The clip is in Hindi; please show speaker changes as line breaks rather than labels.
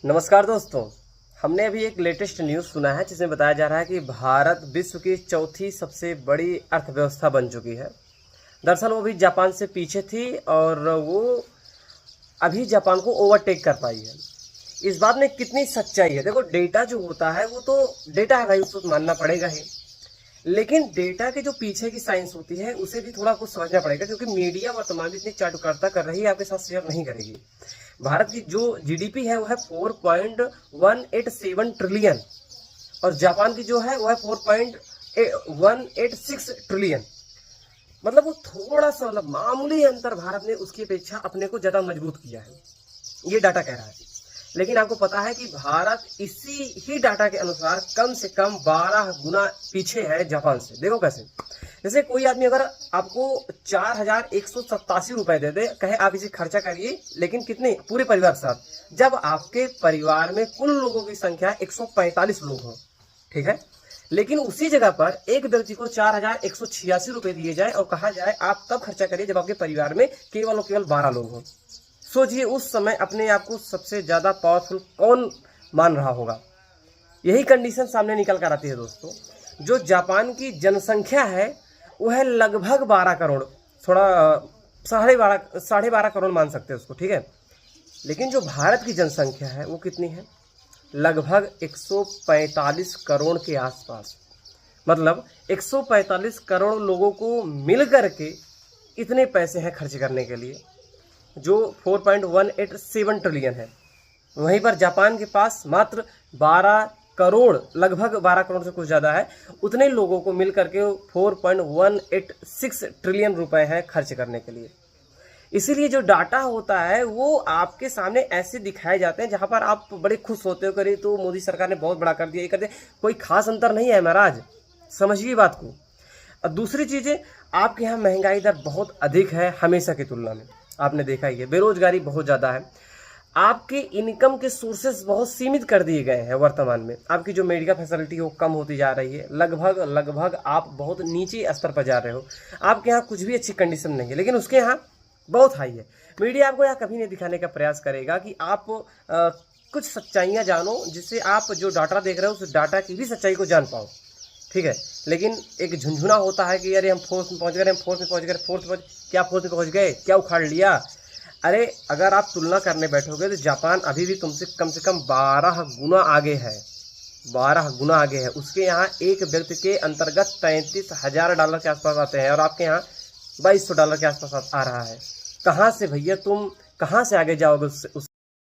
नमस्कार दोस्तों। हमने अभी एक लेटेस्ट न्यूज़ सुना है जिसमें बताया जा रहा है कि भारत विश्व की चौथी सबसे बड़ी अर्थव्यवस्था बन चुकी है। दरअसल वो भी जापान से पीछे थी और वो अभी जापान को ओवरटेक कर पाई है। इस बात में कितनी सच्चाई है? देखो, डेटा जो होता है वो तो डेटा है भाई, उसको मानना पड़ेगा ही, लेकिन डेटा के जो पीछे की साइंस होती है उसे भी थोड़ा कुछ समझना पड़ेगा, क्योंकि मीडिया वर्तमान में इतनी चाटुकारिता कर रही है, आपके साथ शेयर नहीं करेगी। भारत की जो जीडीपी है वो है 4.187 ट्रिलियन और जापान की जो है वो है 4.186 ट्रिलियन। मतलब वो थोड़ा सा, मतलब मामूली अंतर भारत ने उसकी अपेक्षा अपने को ज्यादा मजबूत किया है, ये डाटा कह रहा है। लेकिन आपको पता है कि भारत इसी ही डाटा के अनुसार कम से कम 12 गुना पीछे है जापान से। देखो कैसे, जैसे कोई आदमी अगर आपको 4,187 रुपए दे दे, कहे आप इसे खर्चा करिए, लेकिन कितने? पूरे परिवार के साथ, जब आपके परिवार में कुल लोगों की संख्या 145 लोग हो, ठीक है, लेकिन उसी जगह पर एक व्यक्ति को 4,186 रुपए दिए जाए और कहा जाए आप तब खर्चा करिए जब आपके परिवार में केवल और केवल 12 लोग हों। सोचिए उस समय अपने आप को सबसे ज्यादा पावरफुल कौन मान रहा होगा? यही कंडीशन सामने निकल कर आती है दोस्तों। जो जापान की जनसंख्या है वो है लगभग 12 करोड़, थोड़ा साढ़े बारह करोड़ मान सकते हैं उसको, ठीक है। लेकिन जो भारत की जनसंख्या है वो कितनी है? लगभग 145 करोड़ के आसपास। मतलब 145 करोड़ लोगों को मिल करके इतने पैसे हैं खर्च करने के लिए, जो 4.187 ट्रिलियन है। वहीं पर जापान के पास मात्र 12 करोड़, लगभग 12 करोड़ से कुछ ज़्यादा है, उतने लोगों को मिल करके 4.186 ट्रिलियन रुपए हैं खर्च करने के लिए। इसीलिए जो डाटा होता है वो आपके सामने ऐसे दिखाए जाते हैं जहां पर आप बड़े खुश होते हो, करे तो मोदी सरकार ने बहुत बड़ा कर दिया, ये कर दिया। कोई खास अंतर नहीं है महाराज, समझिए बात को। और दूसरी चीज़ें, आपके यहाँ महंगाई दर बहुत अधिक है हमेशा की तुलना में, आपने देखा ही है। बेरोजगारी बहुत ज़्यादा है, आपके इनकम के सोर्सेस बहुत सीमित कर दिए गए हैं। वर्तमान में आपकी जो मेडिकल फैसिलिटी वो कम होती जा रही है, लगभग आप बहुत नीचे स्तर पर जा रहे हो। आपके यहाँ कुछ भी अच्छी कंडीशन नहीं है, लेकिन उसके यहाँ बहुत हाई है। मीडिया आपको यहाँ कभी नहीं दिखाने का प्रयास करेगा कि आप कुछ सच्चाइयाँ जानो, जिससे आप जो डाटा देख रहे हो उस डाटा की भी सच्चाई को जान पाओ, ठीक है। लेकिन एक झुंझुना होता है कि अरे हम फोर्स में पहुँच गए, क्या फोर्स में पहुँच गए, क्या उखाड़ लिया? अरे अगर आप तुलना करने बैठोगे तो जापान अभी भी तुमसे कम से कम 12 गुना आगे है, 12 गुना आगे है। उसके यहाँ एक व्यक्ति के अंतर्गत 33,000 डॉलर के आसपास आते हैं और आपके यहाँ 2,200 डॉलर के आसपास आ रहा है। कहाँ से भैया, तुम कहाँ से आगे जाओगे उससे?